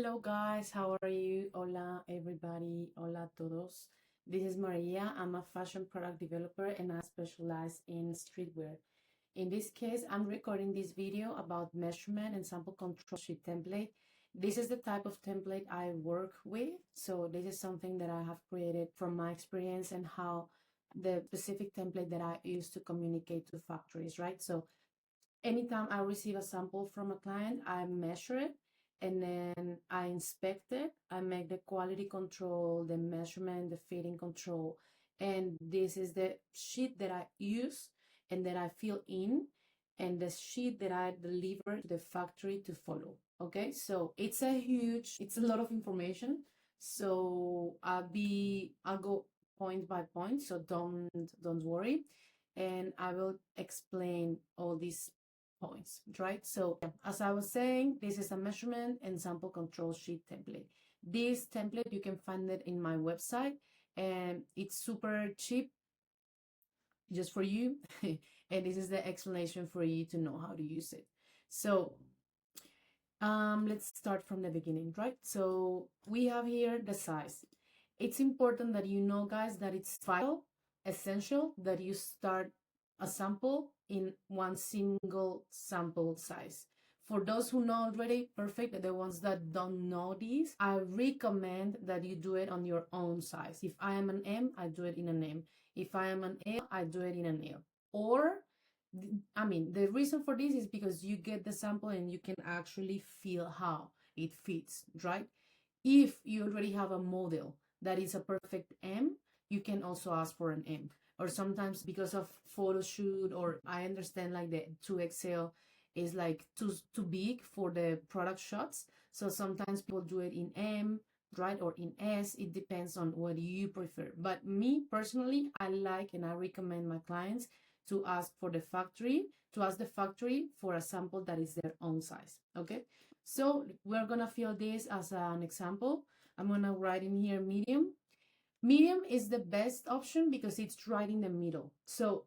Hello guys, how are you? Hola everybody, hola todos. This is Maria. I'm a fashion product developer and I specialize in streetwear. In this case, I'm recording this video about measurement and sample control sheet template. This is the type of template I work with. So this is something that I have created from my experience and how the specific template that I use to communicate to factories, right? So anytime I receive a sample from a client, I measure it and then I inspect it. I make the quality control, the measurement, the fitting control. And this is the sheet that I use and that I fill in and the sheet that I deliver to the factory to follow. Okay, so it's a lot of information. So I'll go point by point. So don't worry. And I will explain all these points, right? So as I was saying, this is a measurement and sample control sheet template. This template, you can find it in my website and it's super cheap just for you. And this is the explanation for you to know how to use it. So let's start from the beginning, right? So we have here the size. It's important that you know, guys, that it's vital, essential that you start a sample in one single sample size. For those who know already, perfect. The ones that don't know these, I recommend that you do it on your own size. If I am an M, I do it in an M. If I am an L, I do it in an L. Or the reason for this is because you get the sample and you can actually feel how it fits, right? If you already have a model that is a perfect M, you can also ask for an M. Or sometimes because of photo shoot, or I understand like the 2XL is like too big for the product shots. So sometimes people do it in M, right? Or in S. It depends on what you prefer. But me personally, I like and I recommend my clients to ask the factory for a sample that is their own size. Okay, so we're gonna fill this as an example. I'm gonna write in here medium. Medium is the best option because it's right in the middle. So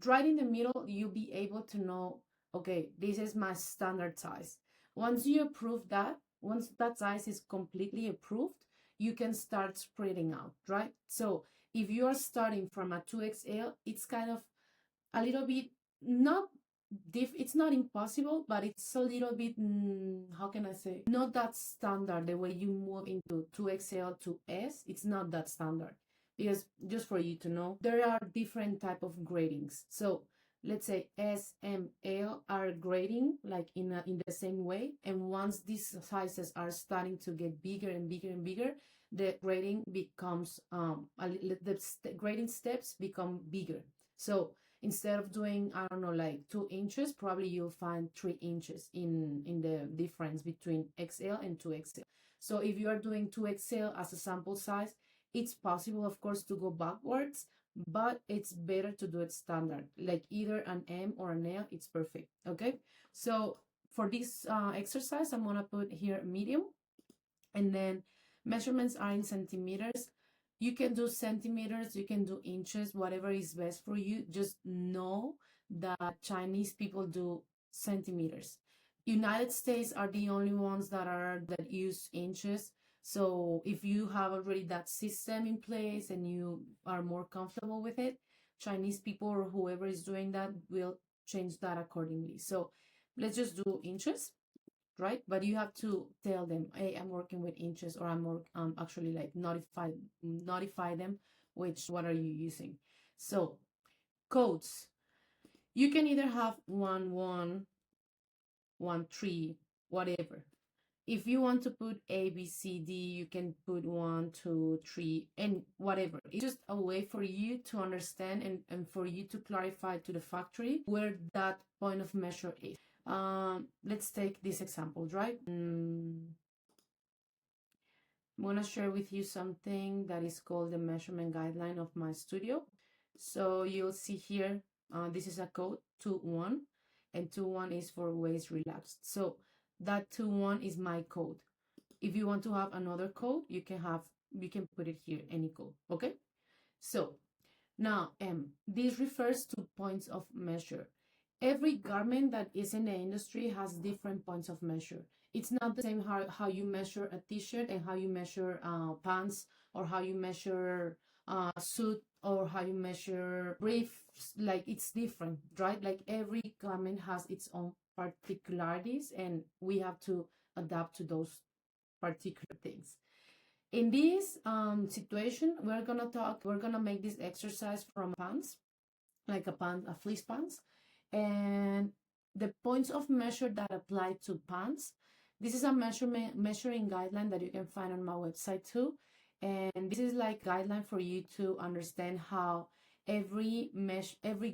right in the middle, you'll be able to know, okay, this is my standard size. Once you approve that, once that size is completely approved, you can start spreading out, right? So if you are starting from a 2XL, it's kind of a little bit not it's not impossible, but it's a little bit how can I say, not that standard. The way you move into 2XL to S, it's not that standard, because just for you to know, there are different type of gradings. So let's say S, M, L are grading like in the same way, and once these sizes are starting to get bigger and bigger and bigger, the grading becomes the grading steps become bigger. So instead of doing, I don't know, like 2 inches, probably you'll find 3 inches in the difference between XL and 2XL. So if you are doing 2XL as a sample size, it's possible, of course, to go backwards, but it's better to do it standard, like either an M or an L. It's perfect. Okay, so for this exercise, I'm gonna put here medium, and then measurements are in centimeters. You can do centimeters, you can do inches, whatever is best for you. Just know that Chinese people do centimeters. United States are the only ones that use inches. So if you have already that system in place and you are more comfortable with it, Chinese people or whoever is doing that will change that accordingly. So let's just do inches, right? But you have to tell them, hey, I'm working with inches, or I'm actually like notify them what are you using. So codes, you can either have 1 1 3, whatever. If you want to put A, B, C, D, you can put 1 2 3 and whatever. It's just a way for you to understand and for you to clarify to the factory where that point of measure is. Let's take this example, right? I'm going to share with you something that is called the measurement guideline of my studio. So you'll see here, this is a code 2-1, and 2-1 is for waist relaxed. So that 2-1 is my code. If you want to have another code, you can put it here, any code. Okay, so now this refers to points of measure. every garment that is in the industry has different points of measure. It's not the same how you measure a t-shirt and how you measure pants, or how you measure suit, or how you measure briefs. Like, it's different, right? Like, every garment has its own particularities, and we have to adapt to those particular things. In this situation, we're gonna make this exercise from pants, like a fleece pants, and the points of measure that apply to pants. This is a measuring guideline that you can find on my website too, and this is like guideline for you to understand how every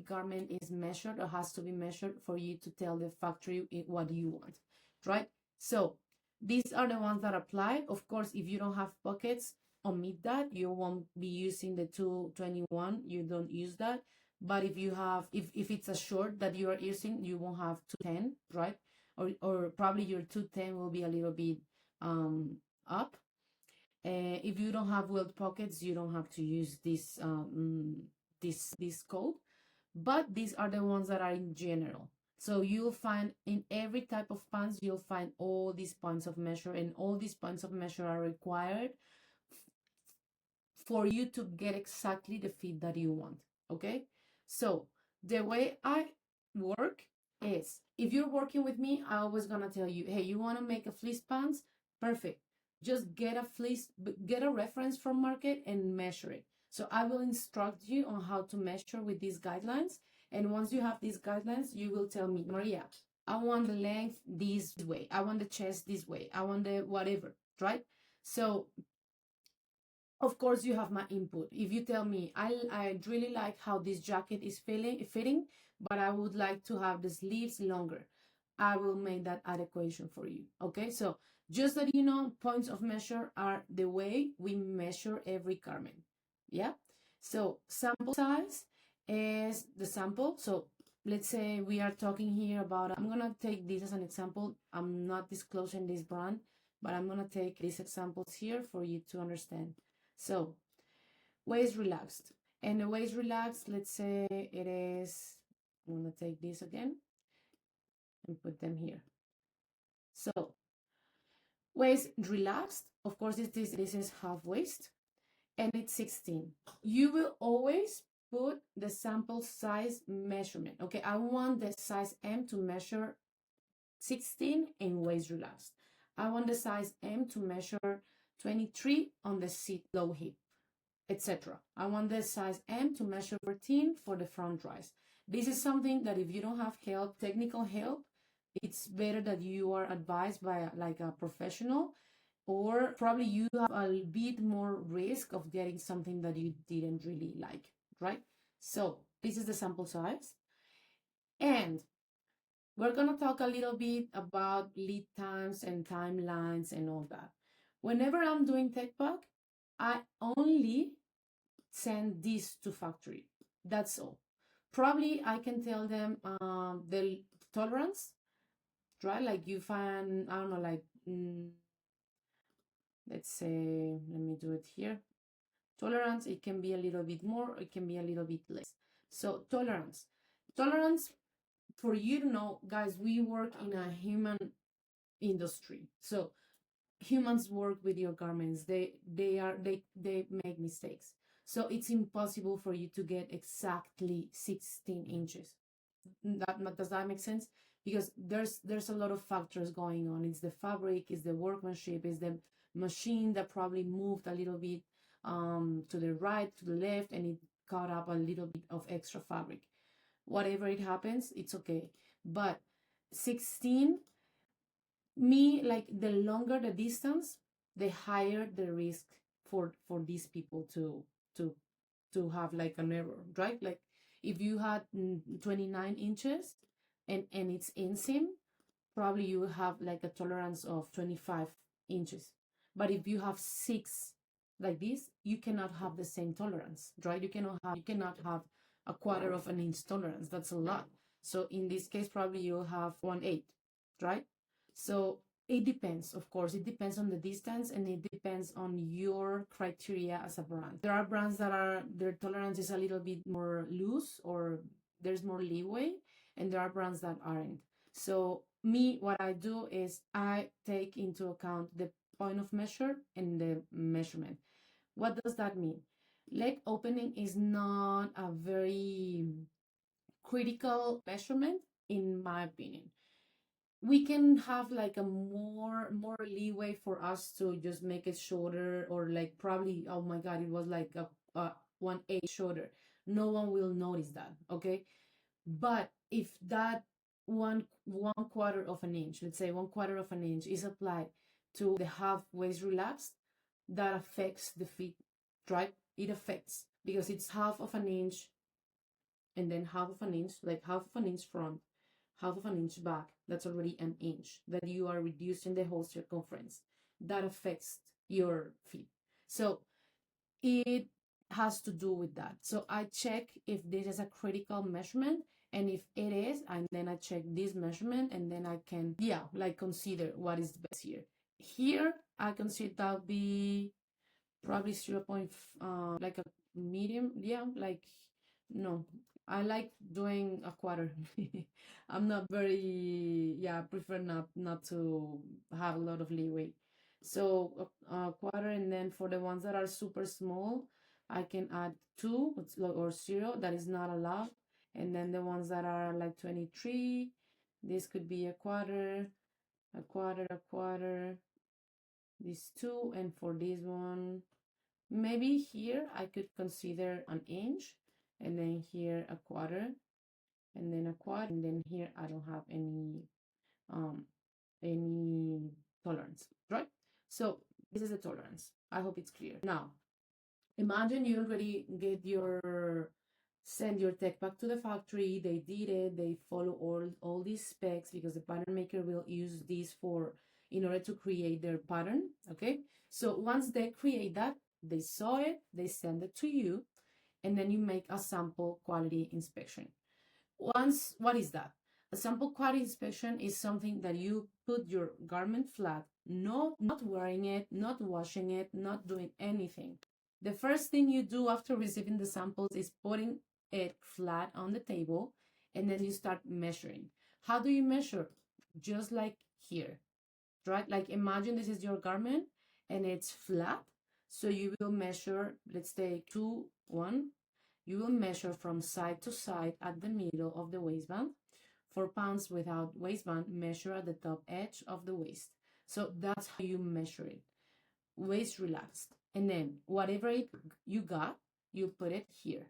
garment is measured, or has to be measured, for you to tell the factory what you want, right? So these are the ones that apply. Of course, if you don't have pockets, omit that. You won't be using the 221. You don't use that. But if you have, if it's a short that you are using, you won't have 210, right? Or probably your 210 will be a little bit up. If you don't have weld pockets, you don't have to use this code. But these are the ones that are in general. So you'll find in every type of pants, you'll find all these points of measure, and all these points of measure are required for you to get exactly the fit that you want. Okay? So the way I work is, if you're working with me, I always gonna tell you, hey, you wanna make a fleece pants? Perfect. Just get a reference from market and measure it. So I will instruct you on how to measure with these guidelines. And once you have these guidelines, you will tell me, Maria, I want the length this way. I want the chest this way. I want the whatever, right? So of course you have my input. If you tell me, I really like how this jacket is fitting, but I would like to have the sleeves longer, I will make that adequation for you. Okay, so just that you know, points of measure are the way we measure every garment. Yeah, so sample size is the sample. So let's say we are talking here about, I'm gonna take this as an example. I'm not disclosing this brand, but I'm gonna take these examples here for you to understand. So waist relaxed, and the waist relaxed, let's say it is, I'm gonna take this again and put them here. So waist relaxed, of course, this is half waist, and it's 16. You will always put the sample size measurement. Okay, I want the size M to measure 16 in waist relaxed. I want the size M to measure 23 on the sit low hip, etc. I want the size M to measure 14 for the front rise. This is something that if you don't have help, technical help, it's better that you are advised by like a professional, or probably you have a bit more risk of getting something that you didn't really like, right? So this is the sample size. And we're going to talk a little bit about lead times and timelines and all that. Whenever I'm doing tech pack, I only send this to factory. That's all. Probably I can tell them the tolerance, right? Like you find, I don't know, like, let's say, let me do it here. Tolerance, it can be a little bit more, it can be a little bit less. So tolerance, for you to know, guys, we work in a human industry. So humans work with your garments. They make mistakes. So it's impossible for you to get exactly 16 inches. Does that make sense? Because there's a lot of factors going on. It's the fabric, it's the workmanship, it's the machine that probably moved a little bit to the right, to the left, and it caught up a little bit of extra fabric. Whatever it happens, it's okay. But 16, me, like, the longer the distance, the higher the risk for these people to have like an error, right? Like if you had 29 inches and it's inseam, probably you have like a tolerance of 25 inches. But if you have 6 like this, you cannot have the same tolerance, right? You cannot have a quarter of an inch tolerance. That's a lot. So in this case, probably you'll have 1/8, right? So it depends, of course. It depends on the distance, and it depends on your criteria as a brand. There are brands that their tolerance is a little bit more loose, or there's more leeway. and there are brands that aren't. So me, what I do is I take into account the point of measure and the measurement. What does that mean? Leg opening is not a very critical measurement, in my opinion. We can have like a more leeway for us to just make it shorter, or like probably, oh my god, it was like a 1/8 shorter. No one will notice that, okay? But if that one quarter of an inch, let's say 1/4 of an inch, is applied to the half waist relaxed, that affects the fit, right? It affects because it's half of an inch and then half of an inch, like half of an inch front, half of an inch back. That's already an inch that you are reducing the whole circumference. That affects your feet. So it has to do with that. So I check if this is a critical measurement, and if it is, and then I check this measurement, and then I can, yeah, like consider what is the best here. Here, I consider that be probably 0. Like a medium, yeah, like, no, I like doing a quarter. I'm not very, yeah, I prefer not to have a lot of leeway. So a quarter, and then for the ones that are super small, I can add 2 or 0. That is not allowed. And then the ones that are like 23, this could be a quarter, a quarter, a quarter, these 2, and for this one, maybe here I could consider an inch, and then here a quarter, and then a quarter, and then here I don't have any tolerance, right? So this is the tolerance. I hope it's clear. Now, imagine you already send your tech back to the factory. They did it. They follow all these specs, because the pattern maker will use this in order to create their pattern. Okay. So once they create that, they saw it, they send it to you, and then you make a sample quality inspection. What is that? A sample quality inspection is something that you put your garment flat, not wearing it, not washing it, not doing anything. The first thing you do after receiving the samples is putting it flat on the table, and then you start measuring. How do you measure? Just like here, right? Like imagine this is your garment and it's flat. So you will measure, let's say 2, 1. You will measure from side to side at the middle of the waistband. For pants without waistband, measure at the top edge of the waist. So that's how you measure it. Waist relaxed. And then whatever you got, you put it here.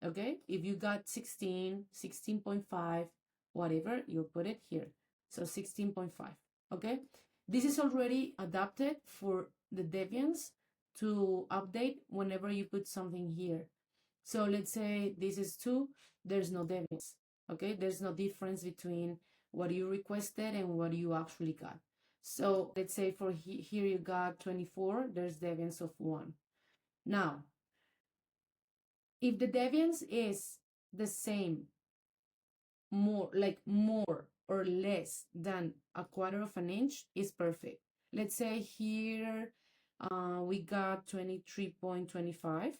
Okay? If you got 16, 16.5, whatever, you put it here. So 16.5. Okay? This is already adapted for the deviance to update whenever you put something here. So let's say this is 2, there's no deviance. Okay? There's no difference between what you requested and what you actually got. So let's say for here you got 24, there's deviance of 1. Now, if the deviance is the same, more or less than a quarter of an inch, is perfect. Let's say here we got 23.25.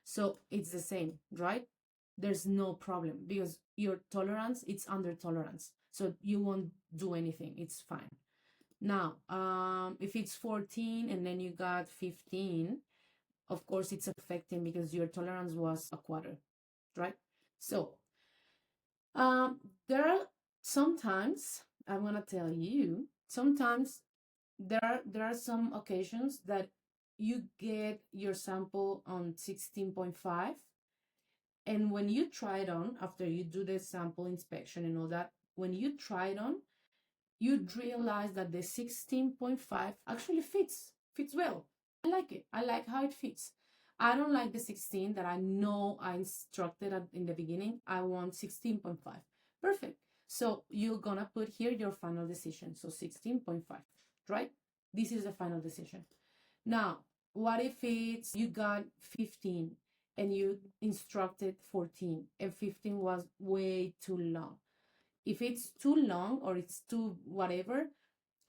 So it's the same, right? There's no problem because your tolerance, it's under tolerance. So you won't do anything. It's fine. Now, if it's 14 and then you got 15, of course it's affecting because your tolerance was a quarter, right? So there are sometimes, I'm gonna tell you, sometimes there are some occasions that you get your sample on 16.5, and when you try it on, after you do the sample inspection and all that, when you try it on, you'd realize that the 16.5 actually fits well. I like it. I like how it fits. I don't like the 16 that I know I instructed in the beginning. I want 16.5. Perfect. So you're gonna put here your final decision. So 16.5, right? This is the final decision. Now, what if you got 15 and you instructed 14 and 15 was way too long? If it's too long or it's too whatever,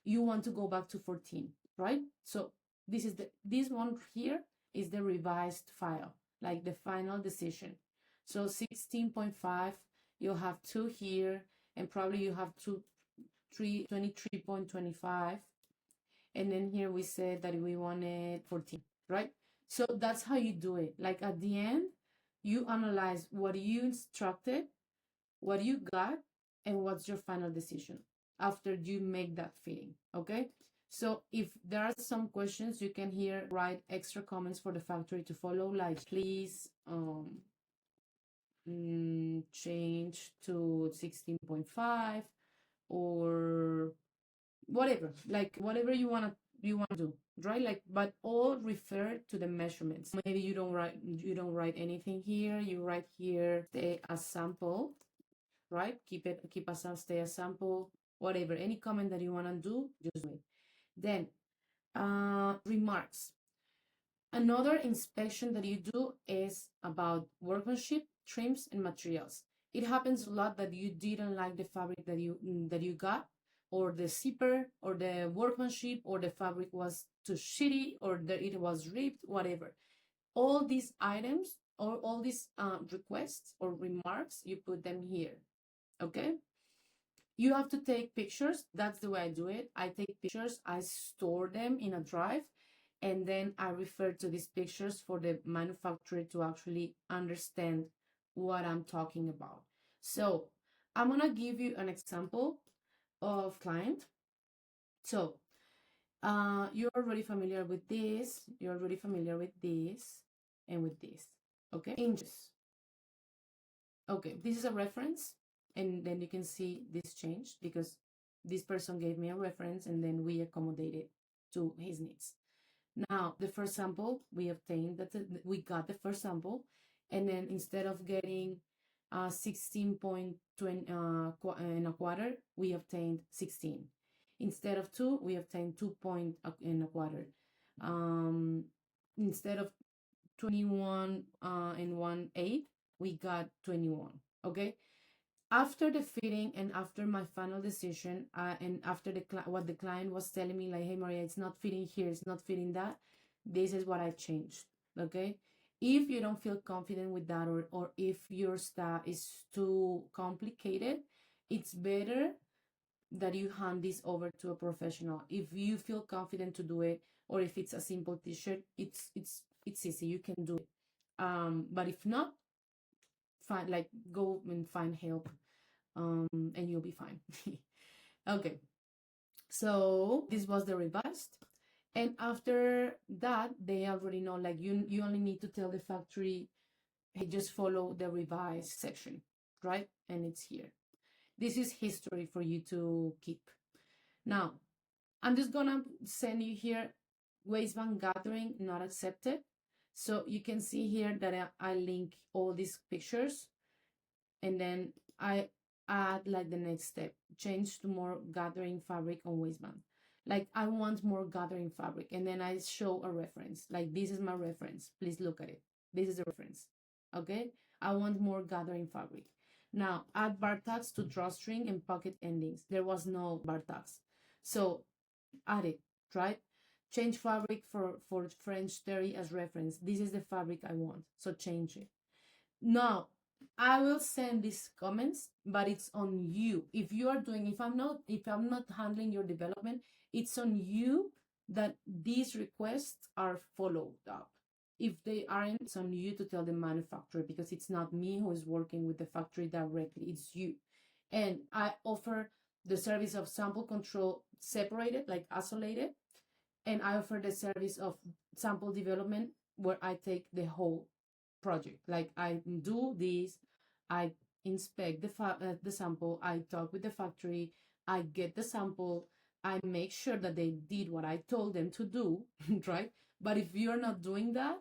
you want to go back to 14, right? So this one here is the revised file, like the final decision. So 16.5 you'll have 2 here, and probably you have 23.25. And then here we said that we wanted 14, right? So that's how you do it. Like at the end, you analyze what you instructed, what you got, and what's your final decision after you make that fitting, okay? So if there are some questions, you can here write extra comments for the factory to follow, like please change to 16.5 or whatever, like whatever you want to do, right? Like, but all refer to the measurements. Maybe you don't write anything here, you write here stay as sample, right? Keep as stay as sample, whatever, any comment that you want to do, just do it. Then remarks. Another inspection that you do is about workmanship, trims, and materials. It happens a lot that you didn't like the fabric that you got, or the zipper, or the workmanship, or the fabric was too shitty, or it was ripped, whatever. All these items or all these requests or remarks, you put them here, okay? You have to take pictures. That's the way I do it. I take pictures, I store them in a drive, and then I refer to these pictures for the manufacturer to actually understand what I'm talking about. So I'm gonna give you an example of client. So you're already familiar with this, you're already familiar with this, and with this, okay? Inches. Okay, this is a reference, and then you can see this changed because this person gave me a reference and then we accommodated to his needs. Now, the first sample we obtained, we got the first sample, and then instead of getting 16.20 and a quarter, we obtained 16. Instead of 2, we obtained 2 and a quarter. Instead of 21 and 1/8, we got 21. Okay. After the fitting and after my final decision, and after what the client was telling me, like, hey Maria, it's not fitting here, it's not fitting that, this is what I changed. Okay. If you don't feel confident with that, or if your stuff is too complicated, it's better that you hand this over to a professional. If you feel confident to do it, or if it's a simple t-shirt, it's easy, you can do it. But if not, go and find help, and you'll be fine. Okay, so this was the revised, and after that they already know, like, you only need to tell the factory, hey, just follow the revised section, right? And it's here. This is history for you to keep. Now I'm just gonna send you here waistband gathering not accepted. So you can see here that I link all these pictures, and then I add like the next step, change to more gathering fabric on waistband. Like, I want more gathering fabric, and then I show a reference, like, this is my reference, please look at it, this is the reference. Okay, I want more gathering fabric. Now add bar tags to drawstring and pocket endings. There was no bar tags, so add it, right? Change fabric for French terry as reference. This is the fabric I want, so change it. Now I will send these comments, but it's on you. If you are doing, if I'm not handling your development, it's on you that these requests are followed up. If they aren't, it's on you to tell the manufacturer, because it's not me who is working with the factory directly, it's you. And I offer the service of sample control separated, like isolated, and I offer the service of sample development, where I take the whole project. Like, I do this, I inspect the sample, I talk with the factory, I get the sample, I make sure that they did what I told them to do, right? But if you're not doing that,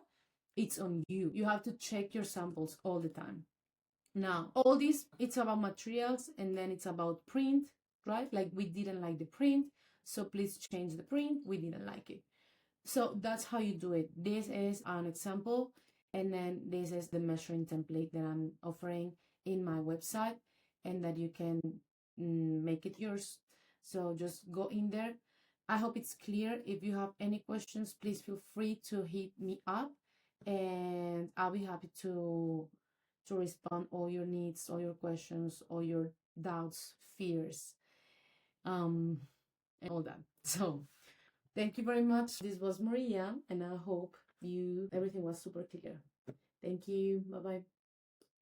it's on you. You have to check your samples all the time. Now, all this, it's about materials, and then it's about print, right? Like, we didn't like the print, so please change the print. We didn't like it. So that's how you do it. This is an example, and then this is the measuring template that I'm offering in my website, and that you can make it yours. So just go in there. I hope it's clear. If you have any questions, please feel free to hit me up, and I'll be happy to to respond all your needs, all your questions, all your doubts, fears, and all that. So thank you very much. This was Maria, and I hope everything was super clear. Thank you. Bye bye.